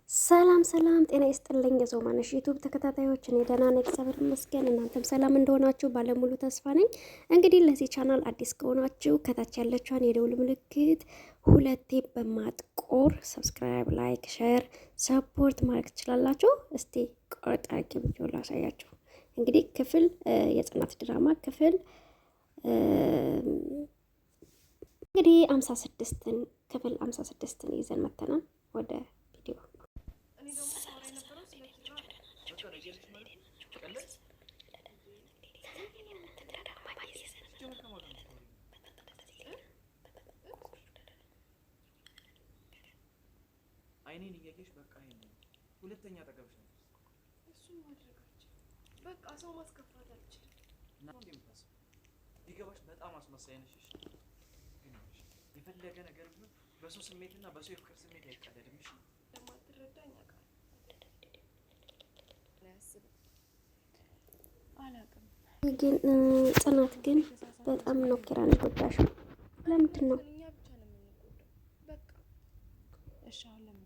ሰላም ጤና ይስጥልኝ የዞማነሽ ዩቲዩብ ተከታታዮች፣ እኔ ደህና ነኝ እግዚአብሔር ይመስገን። እናንተም ሰላም እንደሆናችሁ ባለሙሉ ተስፋ ነኝ። እንግዲህ ለዚህ ቻናል አዲስ ከሆናችሁ ከታች ያለችውን የደውል ምልክት ሁለቴ በማጥቆር ሰብስክራይብ፣ ላይክ፣ ሼር፣ ሰፖርት ማድረግ ትችላላችሁ። እስቲ ቆርጣቂ ቪዲዮ ላሳያችሁ። እንግዲህ ክፍል የጽናት ድራማ ክፍል እንግዲህ 56ን ክፍል 56ን ይዘን መተናል ወደ ቪዲዮ። አይኔን እያየሽ በቃ ይሄን ሁለተኛ አጠገብሽ ነው። እሱም ማድረጋችን በቃ ሰው ማስከፋት አልችልም። እና እንደምታስብ ቢገባሽ በጣም አስመሳይ ነሽ። እሺ የፈለገ ነገር ቢሆን በሰው ስሜትና በሰው የፍቅር ስሜት አይቀደድም። እሺ ለማትረዳኝ አውቃለሁ። አላውቅም ግን ጽናት ግን በጣም ነው ኪራን የጎዳሽው። ለምንድን ነው?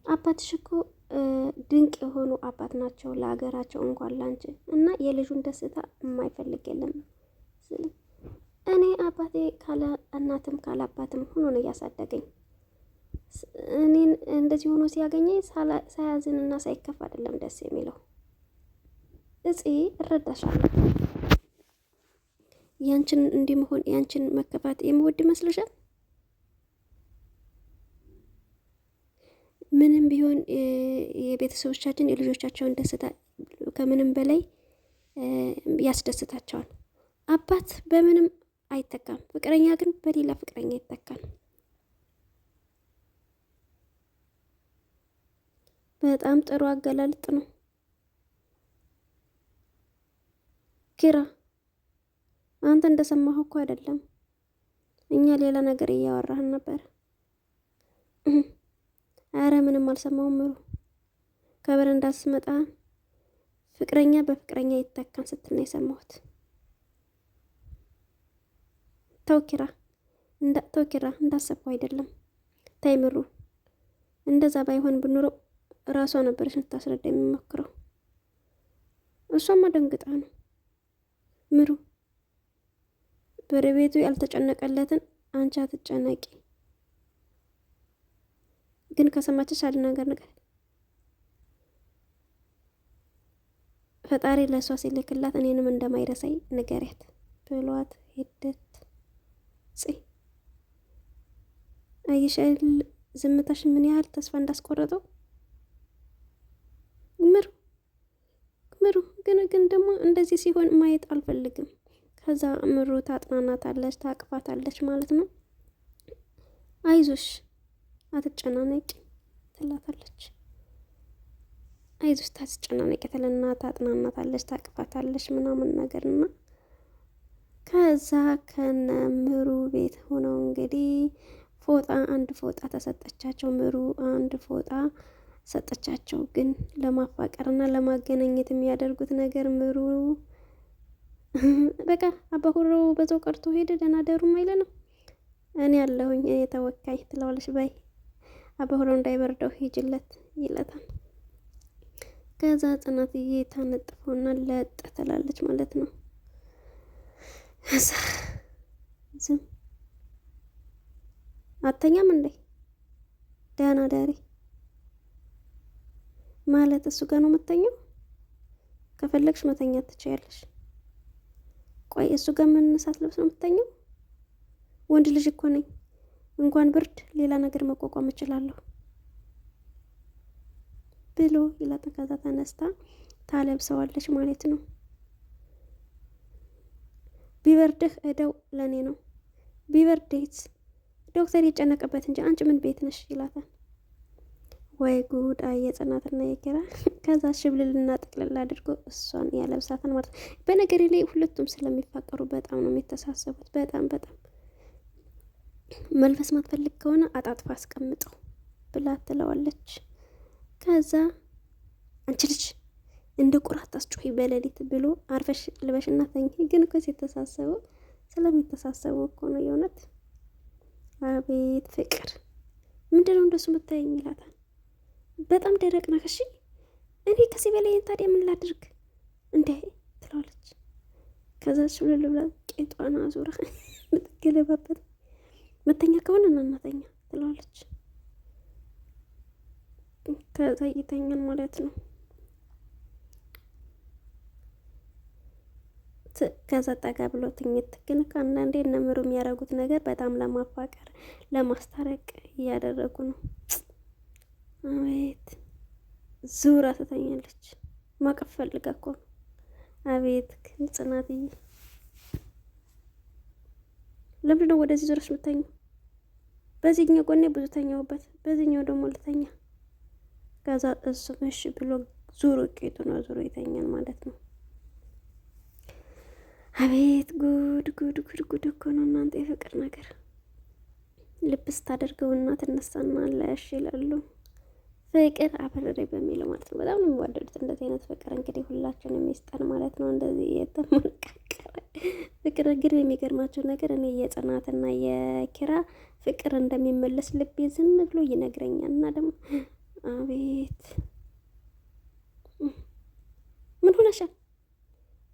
አባትሽ እኮ ድንቅ የሆኑ አባት ናቸው ለሀገራቸው እንኳን ላንቺ እና የልጁን ደስታ የማይፈልግ የለም። እኔ አባቴ ካለ እናትም ካለ አባትም ሆኖ ነው እያሳደገኝ። እኔን እንደዚህ ሆኖ ሲያገኘኝ ሳያዝንና ሳይከፋ አይደለም ደስ የሚለው። እጽ እረዳሻለሁ። ያንቺን እንዲህ መሆን ያንቺን መከፋት የምወድ ይመስልሻል? ምንም ቢሆን የቤተሰቦቻችን የልጆቻቸውን ደስታ ከምንም በላይ ያስደስታቸዋል። አባት በምንም አይተካም፣ ፍቅረኛ ግን በሌላ ፍቅረኛ ይተካል። በጣም ጥሩ አገላለጥ ነው ኪራ። አንተ እንደሰማኸው እኮ አይደለም፣ እኛ ሌላ ነገር እያወራህን ነበር። አረ ምንም አልሰማሁም። ምሩ ከበረንዳ ስመጣ ፍቅረኛ በፍቅረኛ ይተካን ስትል ነው የሰማሁት። ተው ኪራ እንዳሰብኩ አይደለም። ተይ ምሩ፣ እንደዛ ባይሆን ብኑሮ ራሷ ነበረች ልታስረዳ የሚሞክረው። እሷማ ደንግጣ ነው። ምሩ በቤቱ ያልተጨነቀለትን አንቺ አትጨነቂ። ግን ከሰማችሽ አንድ ነገር ፈጣሪ ለሷ ሲልክላት እኔንም እንደማይረሳኝ ንገሪያት ብሏት ሄደት። አይሻል ዝምታሽ ምን ያህል ተስፋ እንዳስቆረጠው። ምሩ ግን ደግሞ እንደዚህ ሲሆን ማየት አልፈልግም። ከዛ ምሩ ታጥናናታለች፣ ታቅፋታለች ማለት ነው። አይዞሽ አትጨናነቂ ትላታለች። አይዞሽ ታትጨናነቂ ትልና ታጥናናታለች፣ ታቅፋታለች ምናምን ነገርና ከዛ ከነ ምሩ ቤት ሆነው እንግዲህ አንድ ፎጣ ተሰጠቻቸው። ምሩ አንድ ፎጣ ሰጠቻቸው። ግን ለማፋቀርና ለማገናኘት የሚያደርጉት ነገር ምሩ በቃ አባሁሮ በዛው ቀርቶ ሄደ። ደህና ደሩም አይለንም። እኔ ያለሁኝ እኔ ተወካይ ትለዋለች። በይ አባሁሮ እንዳይበርደው ሂጅለት ይለታል። ከዛ ጽናትዬ ታነጥፈውና ለጥ ትላለች ማለት ነው። ዝም አተኛም እንዴ? ደህና ዳሪ ማለት እሱ ጋር ነው የምተኛው? ከፈለግሽ መተኛት ትችያለሽ። ቆይ እሱ ጋር መነሳት ልብስ ነው የምተኛው? ወንድ ልጅ እኮ ነኝ። እንኳን ብርድ ሌላ ነገር መቋቋም እችላለሁ ብሎ ይላታ። ከዛ ተነስታ ታለብሰዋለች ማለት ነው። ቢበርድህ እደው ለኔ ነው። ቢበርድህስ ዶክተር ይጨነቅበት እንጂ አንቺ ምን ቤት ነሽ ይላታል። ወይ ጉድ! የጽናትና የኪራ። ከዛ ሽብልልና ጥቅልል አድርጎ እሷን ያለብሳታል ማለት ነው። በነገር ላይ ሁለቱም ስለሚፋቀሩ በጣም ነው የሚተሳሰቡት። በጣም መልበስ ማትፈልግ ከሆነ አጣጥፋ አስቀምጠው ብላ ትለዋለች። ከዛ አንቺ ልጅ እንደ ቁራት አስጮሂ በሌሊት ብሎ አርፈሽ ልበሽና ተኝ። ግን እኮ ስለሚተሳሰቡ እኮ ነው የእውነት። አቤት ፍቅር! ምንድነው እንደሱ የምታየኝ ይላታል። በጣም ደረቅ ነህ። እሺ እኔ ከዚህ በላይ ታዲያ ምን ላድርግ እንዴ ትለዋለች። ከዛ ሽብልል ብላ ቄጧን አዙራ ልትገለባበት መተኛ ከሆነ እናተኛ ትለዋለች። ከዛ ይተኛል ማለት ነው። ከዛ ጠጋ ብሎ ትኝት። ግን ከአንዳንዴ እነምሩ የሚያደርጉት ነገር በጣም ለማፋቀር ለማስታረቅ እያደረጉ ነው። አቤት ዙራ ትተኛለች። ማቀፍ ፈልጋ እኮ ነው። አቤት ግን ጽናትዬ፣ ለምንድን ነው ወደዚህ ዙረሽ የምተኙ? በዚህኛው ጎኔ ብዙ ተኛውበት፣ በዚህኛው ደግሞ ልተኛ። ከዛ እሱም እሺ ብሎ ዙሮ ቄጡ ነው ዙሮ ይተኛል ማለት ነው። አቤት ጉድ ጉድ ጉድ ጉድ እኮ ነው እናንተ የፍቅር ነገር። ልብ ስታደርገውና ትነሳና ለሽ ይላሉ። ፍቅር አበረሬ በሚለው ማለት ነው። በጣም ነው የሚዋደዱት። እንደዚህ አይነት ፍቅር እንግዲህ ሁላችንም ይስጠን ማለት ነው። እንደዚህ የተመቃቀረ ፍቅር ግን የሚገርማቸው ነገር እኔ የጽናትና የኪራ ፍቅር እንደሚመለስ ልቤ ዝም ብሎ ይነግረኛል። እና ደግሞ አቤት ምን ሆነሻል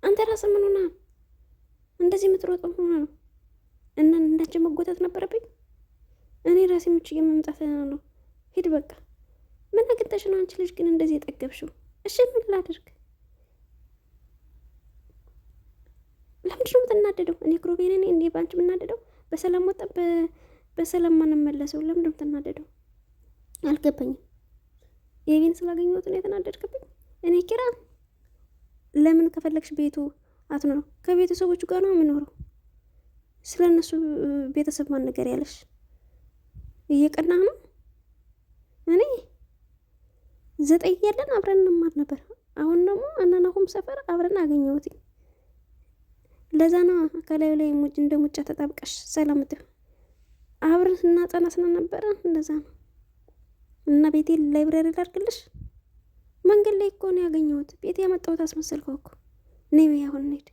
አንተ ራስህ? ምን ሆና እንደዚህ የምትሮጠው ሆነ ነው? እና እንዳንቺ መጎተት ነበረብኝ እኔ ራሴ ምች የመምጣት ነው። ሂድ በቃ። ምን አግኝተሽ ነው አንቺ ልጅ ግን እንደዚህ የጠገብሽው? እሺ ምን ላድርግ? ለምንድን ነው የምትናደደው? እኔ ክሮቤን እኔ እንዴ ባንቺ የምናደደው? በሰላም ወጣ በሰላም ማንመለሰው ለምንድን ነው የምትናደደው? አልገባኝም። ኤቢን ስላገኘሁት ነው የተናደድክብኝ? እኔ ኪራ ለምን ከፈለግሽ ቤቱ አትኖረው? ከቤተሰቦቹ ጋር ነው የምኖረው። ስለ እነሱ ቤተሰብ ማን ነገር ያለሽ? እየቀናህ ነው? እኔ 9 እያለን አብረን እንማር ነበር። አሁን ደግሞ አናናሁም ሰፈር አብረን አገኘሁት። ለዛ ነው ከላዩ ላይ እንደ ሙጫ ተጣብቀሽ ሰላምት አብረን እናጠና ስለነበረ እንደዛ ነው። እና ቤቴ ላይብረሪ ላድርግልሽ? መንገድ ላይ እኮ ነው ያገኘሁት። ቤቴ ያመጣሁት አስመሰልከው እኮ። ነይ በይ አሁን እንሂድ።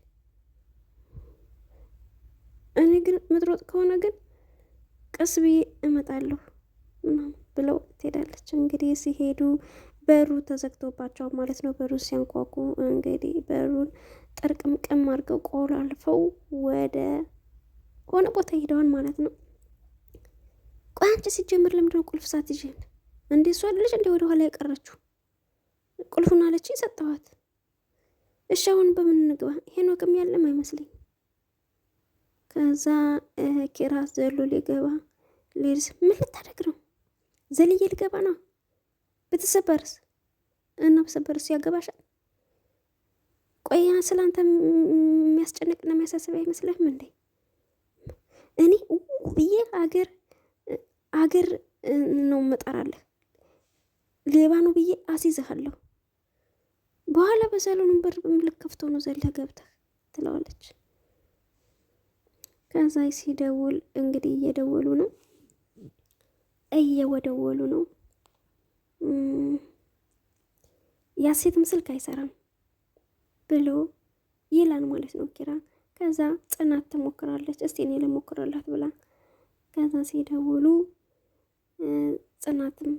እኔ ግን ምትሮጥ ከሆነ ግን ቀስ ብዬ እመጣለሁ ምናምን ብለው ትሄዳለች። እንግዲህ ሲሄዱ በሩ ተዘግቶባቸው ማለት ነው። በሩ ሲያንኳኩ እንግዲህ በሩን ጠርቅምቅም አድርገው ቆላልፈው ወደ ሆነ ቦታ ሄደዋል ማለት ነው። ቆይ አንቺ ሲጀምር ለምንድን ነው ቁልፍ ሳትይዥ እንዴ? እሷ አይደለች እንዴ ወደ ኋላ የቀረችው? ቁልፉን አለች ሰጠኋት። እሺ አሁን በምን እንግባ? ሄኖክም ያለም አይመስለኝ። ከዛ ኪራ ዘሎ ሊገባ ሌርስ ምን ልታደርግ ነው? ዘልዬ ልገባ ነው። ብትሰበርስ? እና ብሰበርስ ያገባሻል? ቆያ ስላንተ የሚያስጨንቅና የሚያሳስብ አይመስልህም እንዴ? እኔ ብዬ አገር ነው መጠራለህ፣ ሌባ ነው ብዬ አስይዝሃለሁ። በኋላ በሰሎኑን በር በምልክ ከፍተው ነው ዘለህ ገብተህ ትለዋለች። ከዛ ሲደውል እንግዲህ እየደወሉ ነው ያሴትም ስልክ አይሰራም ብሎ ይላል ማለት ነው ኪራ። ከዛ ጽናት ትሞክራለች። እስቲ እኔ ልሞክራላት ብላ ከዛ ሲደውሉ ጽናትም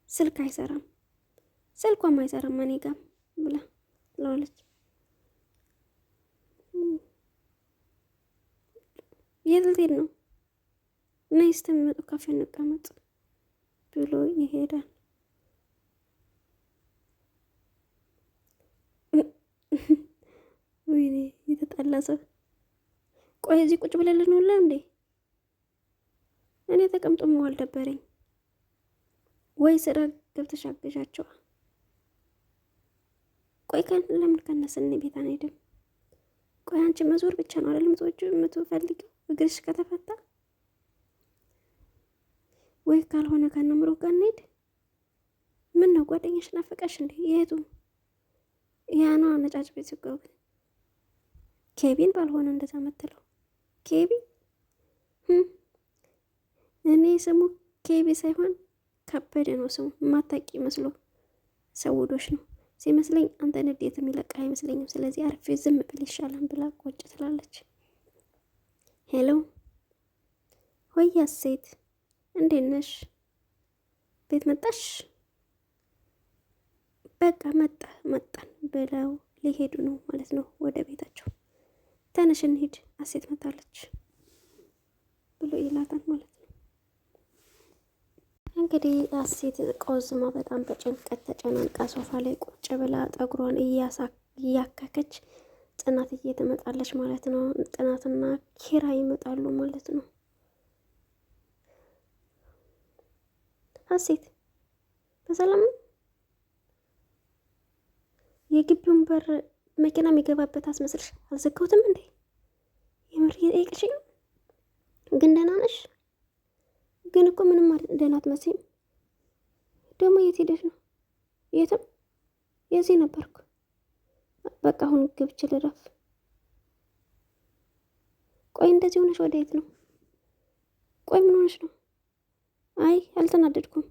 ስልክ አይሰራም፣ ስልኳም አይሰራም እኔ ጋር ብላ ትለዋለች። የት ልትሄድ ነው? ነይ እስከሚመጡ ካፌ እንቀመጥ ብሎ ይሄዳል። ወይኔ የተጣላ ሰው። ቆይ እዚህ ቁጭ ብለን ልንውላ እንዴ? እኔ ተቀምጦ መዋል ደበረኝ። ወይ ስራ ገብተሽ አገዣቸዋ። ቆይ ለምን ከነስኒ ቤት አንሄድም? ቆይ አንቺ መዞር ብቻ ነው አይደል የምትፈልጊው? እግርሽ ከተፈታ ወይ ካልሆነ ከነምሮ ጋር እንሂድ። ምን ነው ጓደኛሽ ናፈቀሽ እንዴ? የቱ ያኗ ነጫጭ ቤት ሲገቡ ኬቢን ባልሆነ እንደዛ መተለው ኬቢ እኔ ስሙ ኬቢ ሳይሆን ከበደ ነው ስሙ። ማታቂ መስሎ ሰውዶች ነው ሲመስለኝ። አንተ ንዴት የሚለቃ አይመስለኝም። ስለዚህ አርፌ ዝም ብል ይሻላል ብላ ቆጭ ትላለች። ሄሎ ሆያ ሴት እንዴት ነሽ? ቤት መጣሽ? በቃ መጣን ብለው ሊሄዱ ነው ማለት ነው ወደ ቤታቸው። ተነሽ እንሂድ ሀሴት መጣለች ብሎ ይላታል ማለት ነው። እንግዲህ ሀሴት ቆዝማ በጣም በጭንቀት ተጨናንቃ ሶፋ ላይ ቁጭ ብላ ጠጉሯን እያካከች ጽናትዬ ትመጣለች ማለት ነው። ጽናትና ኪራ ይመጣሉ ማለት ነው። ሀሴት በሰላም ነው? የግቢውን በር መኪና የሚገባበት አስመስልሽ አልዘጋሁትም እንዴ? የምር እየጠየቅሽኝ ነው? ግን ደህና ነሽ? ግን እኮ ምንም ደህና አትመስይም። ደግሞ የት ሄደሽ ነው? የትም የዚህ ነበርኩ። በቃ አሁን ገብቼ ልረፍ። ቆይ እንደዚህ ሆነሽ ወደ የት ነው? ቆይ ምን ሆነሽ ነው? አይ አልተናደድኩም፣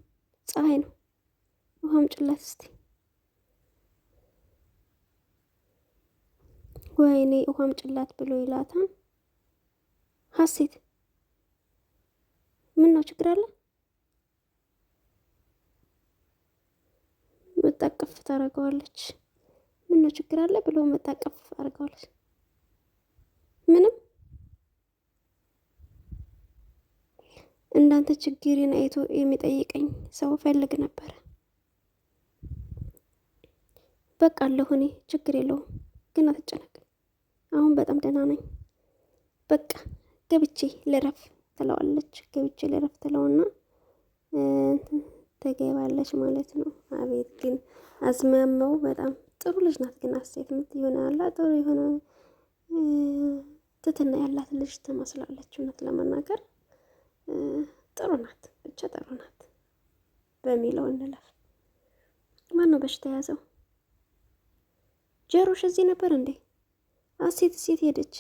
ፀሐይ ነው። ውሃም ጭላት እስቲ። ወይኔ ውሃም ጭላት ብሎ ይላታል። ሀሴት ምን ነው ችግር አለ? መጣቀፍ ታደርገዋለች። ምን ነው ችግር አለ ብሎ መጣቀፍ አድርገዋለች። ምንም እንዳንተ ችግሬን አይቶ የሚጠይቀኝ ሰው ፈልግ ነበረ። በቃ አለሁ እኔ ችግር የለውም፣ ግን አትጨነቅ። አሁን በጣም ደህና ነኝ። በቃ ገብቼ ልረፍ ትለዋለች። ገብቼ ልረፍ ትለውና ትገባለች ማለት ነው። አቤት ግን አዝማማው በጣም ጥሩ ልጅ ናት። ግን ሀሴት የሆነ ያላ ጥሩ የሆነ ትትና ያላት ልጅ ትመስላለች። እውነት ለመናገር ጥሩ ናት፣ ብቻ ጥሩ ናት በሚለው እንለፍ። ማን ነው በሽታ የያዘው? ጀሮሽ እዚህ ነበር እንዴ? ሀሴት ሴት ሄደች?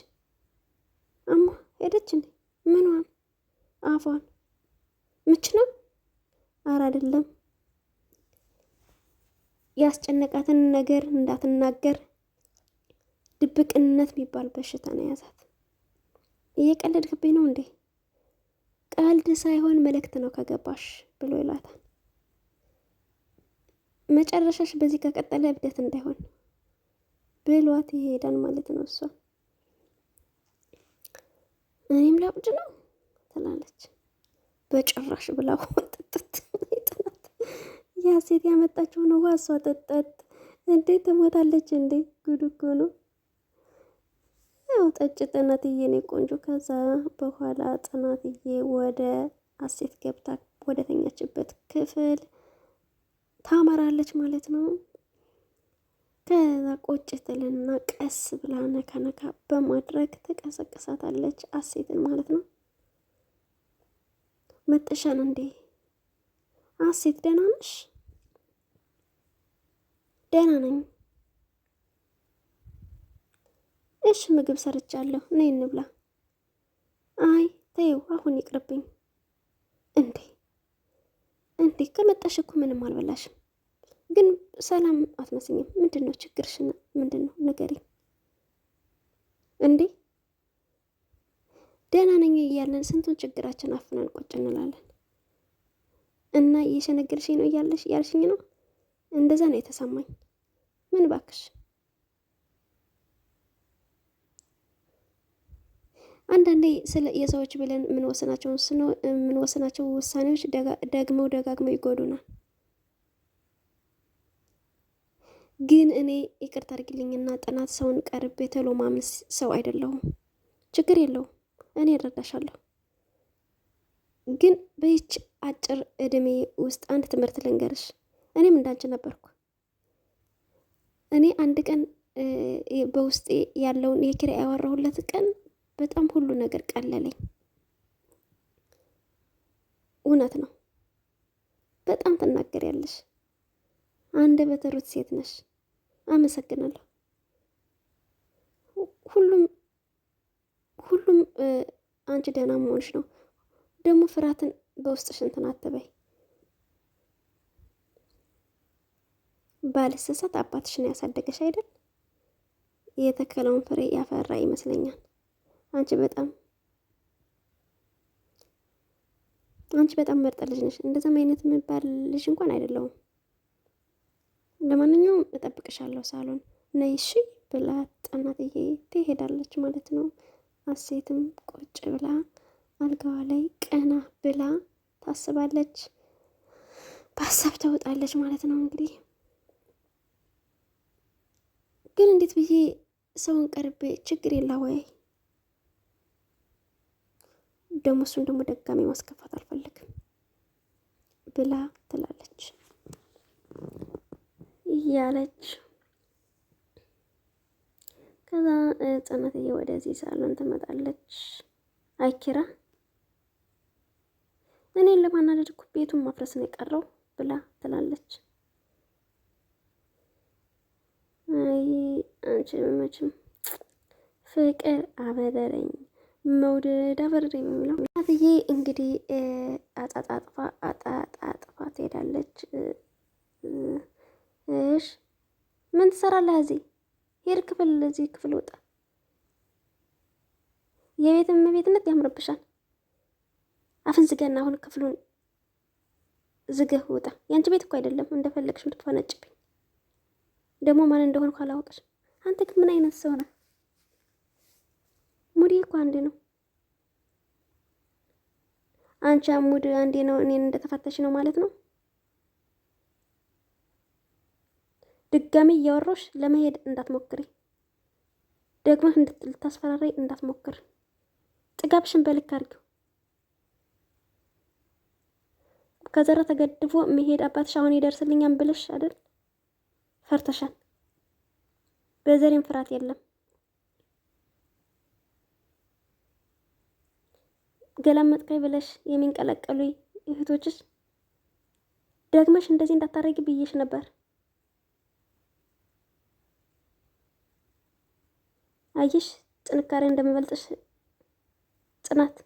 አማ ሄደች እንዴ? ምኗን? አፏን ምች ነው? አረ አይደለም፣ ያስጨነቃትን ነገር እንዳትናገር ድብቅነት የሚባል በሽታ ነው የያዛት። እየቀለድክብኝ ነው እንዴ? ቀልድ ሳይሆን መልእክት ነው ከገባሽ ብሎ ይላታል። መጨረሻሽ በዚህ ከቀጠለ እብደት እንዳይሆን ብሏት ይሄዳል ማለት ነው። እሷ እኔም ላብድ ነው ትላለች። በጭራሽ ብላ ጥጥት ይጥናት። ያሴት ያመጣችውን ውሃ እሷ ጠጠት። እንዴ ትሞታለች እንዴ? ጉድ እኮ ነው። ያው ጠጭ ጽናትዬ እኔ ቆንጆ። ከዛ በኋላ ጽናትዬ ወደ ሀሴት ገብታ ወደ ተኛችበት ክፍል ታመራለች ማለት ነው። ከዛ ቁጭ ትልና ቀስ ብላ ነካ ነካ በማድረግ ትቀሰቅሳታለች ሀሴትን ማለት ነው። መጥሻን እንዴ ሀሴት ደህና ነሽ? ደህና ነኝ። እሺ ምግብ ሰርቻለሁ፣ ነይ እንብላ። አይ ተይው አሁን ይቅርብኝ። እንዴ እንዴ ከመጣሽ እኮ ምንም አልበላሽም፣ ግን ሰላም አትመስኝም። ምንድን ነው ችግርሽ? ምንድን ነው ንገሪኝ። እንዴ ደህና ነኝ እያለን ስንቱን ችግራችን አፍነን ቁጭ እንላለን። እና እየሸነገልሽኝ ነው ያልሽኝ ነው? እንደዛ ነው የተሰማኝ። ምን ባክሽ። አንዳንዴ ስለ የሰዎች ብለን የምንወስናቸው ውሳኔዎች ደጋግመው ይጎዱናል። ግን እኔ ይቅርታ አድርጊልኝና ጥናት ሰውን ቀርቤ ተሎ ማምን ሰው አይደለሁም። ችግር የለውም፣ እኔ እረዳሻለሁ። ግን በይች አጭር እድሜ ውስጥ አንድ ትምህርት ልንገርሽ። እኔም እንዳንቺ ነበርኩ። እኔ አንድ ቀን በውስጤ ያለውን የኪራይ ያወራሁለት ቀን በጣም ሁሉ ነገር ቀለለኝ። እውነት ነው። በጣም ትናገሪያለሽ። አንደበተ ርቱዕ ሴት ነሽ። አመሰግናለሁ። ሁሉም አንቺ ደህና መሆንሽ ነው። ደግሞ ፍርሃትን በውስጥሽ እንትን አትበይ። ባልሰሳት አባትሽን ያሳደገሽ አይደል? የተከለውን ፍሬ ያፈራ ይመስለኛል። አንቺ በጣም ምርጥ ልጅ ነሽ። እንደዛም አይነት የምባል ልጅ እንኳን አይደለሁም። ለማንኛውም እጠብቅሻለሁ ሳሎን ነይ እሺ ብላ ጽናትዬ ትሄዳለች ማለት ነው። አሴትም ቁጭ ብላ አልጋዋ ላይ ቀና ብላ ታስባለች። በሀሳብ ተውጣለች ማለት ነው። እንግዲህ ግን እንዴት ብዬ ሰውን ቀርቤ ችግር የለ ወይ ደግሞ እሱን ደግሞ ደጋሚ ማስከፋት አልፈልግም ብላ ትላለች እያለች ከዛ ጽናትዬ ወደዚህ ሳሎን ትመጣለች። አይኪራ እኔን ለማናደድ እኮ ቤቱን ማፍረስ ነው የቀረው ብላ ትላለች። አይ አንቺ መቼም ፍቅር አበደረኝ መውደድ አበደረኝ የሚለው ጽናትዬ እንግዲህ አጣጣጥፋ ትሄዳለች። እሺ ምን ትሰራለህ እዚህ? ሄድ ክፍል እዚህ ክፍል ወጣ። የቤት እመቤትነት ያምርብሻል። አፍን ዝጋና አሁን ክፍሉን ዝገህ ውጣ። ያንቺ ቤት እኮ አይደለም እንደፈለግሽ ምትፈነጭብኝ። ደግሞ ማን እንደሆነ ካላወቀሽ። አንተ ግን ምን አይነት ሰው ነህ? ሙዲ እኮ አንዴ ነው። አንቺ ሙድ አንዴ ነው እኔን እንደተፈተሽ ነው ማለት ነው። ድጋሚ እያወራሽ ለመሄድ እንዳትሞክሪ። ደግመህ ልታስፈራራኝ እንዳትሞክር። ጥጋብሽን በልክ አድርጊው። ከዘራ ተገድፎ መሄድ አባትሽ አሁን ይደርስልኛል ብለሽ አይደል? ፈርተሻል። በዘሬም ፍርሃት የለም። ገላመጥከኝ ብለሽ የሚንቀለቀሉ እህቶችሽ ደግመሽ እንደዚህ እንዳታረጊ ብዬሽ ነበር። አየሽ ጥንካሬ እንደሚበልጥሽ ጽናት።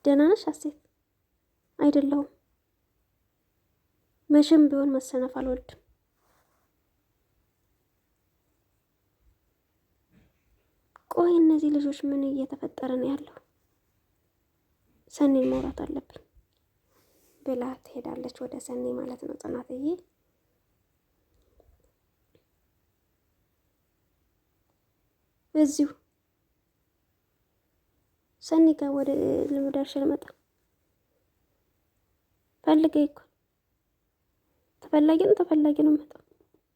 ደህና ነሽ አሴት? አይደለሁም። መቼም ቢሆን መሰነፍ አልወድም። ቆይ እነዚህ ልጆች ምን እየተፈጠረ ነው ያለው? ሰኔን ማውራት አለብኝ ብላ ትሄዳለች ወደ ሰኔ ማለት ነው ጽናትዬ። እዚሁ ሰኒ ጋር ወደ ልምዳርሽ ልመጣ ፈልገኝ እኮ ተፈላጊ ነው መጣው።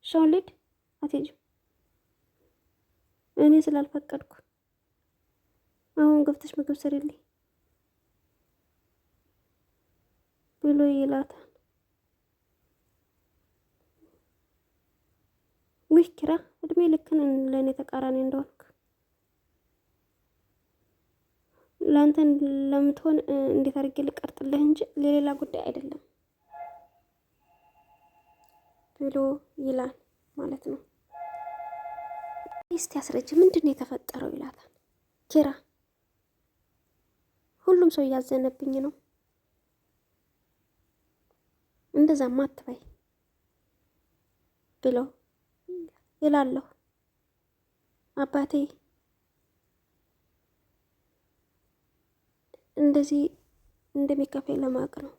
ሻውን ልሂድ አትሄጂም? እኔ ስላልፈቀድኩ አሁን ገብተሽ ምግብ ስሪልኝ ብሎ ይላታል። ውይ ኪራ እድሜ ልክን ለእኔ ተቃራኒ እንደሆንክ ላንተን ለምትሆን እንዴት አድርጌ ልቀርጥልህ እንጂ ለሌላ ጉዳይ አይደለም ብሎ ይላል ማለት ነው። እስቲ አስረጅ ምንድን ነው የተፈጠረው ይላታል ኪራ። ሁሉም ሰው እያዘነብኝ ነው። እንደዛማ አትበይ ብሎ ይላለሁ። አባቴ እንደዚህ እንደሚከፈኝ ለማወቅ ነው።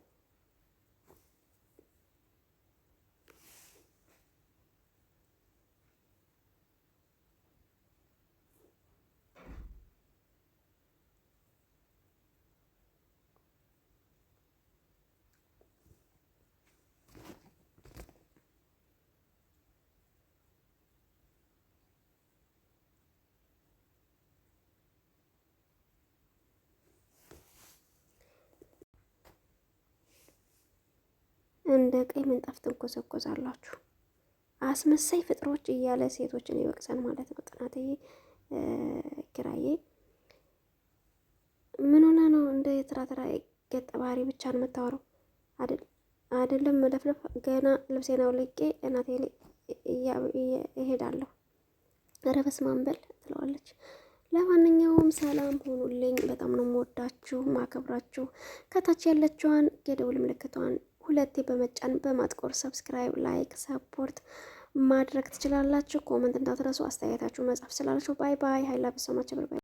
እንደ ቀይ ምንጣፍ ትንኮሰኮሳላችሁ አስመሳይ ፍጥሮች እያለ ሴቶችን ይወቅሳል ማለት ነው። ጽናትዬ ኪራዬ ምን ሆነ ነው እንደ የትራትራ ገጠ ባህሪ ብቻ ነው የምታወራው? አይደለም መለፍለፍ ገና ልብሴን አውልቄ እናቴ ላይ እሄዳለሁ። ኧረ በስመ አብ በል ትለዋለች። ለማንኛውም ሰላም ሆኑልኝ። በጣም ነው የምወዳችሁ ማከብራችሁ። ከታች ያለችዋን የደውል ምልክቷን ሁለቴ በመጫን በማጥቆር ሰብስክራይብ፣ ላይክ፣ ሰፖርት ማድረግ ትችላላችሁ። ኮመንት እንዳትረሱ። አስተያየታችሁ መጻፍ ስላላችሁ ባይ ባይ። ሀይላ በሰማችሁ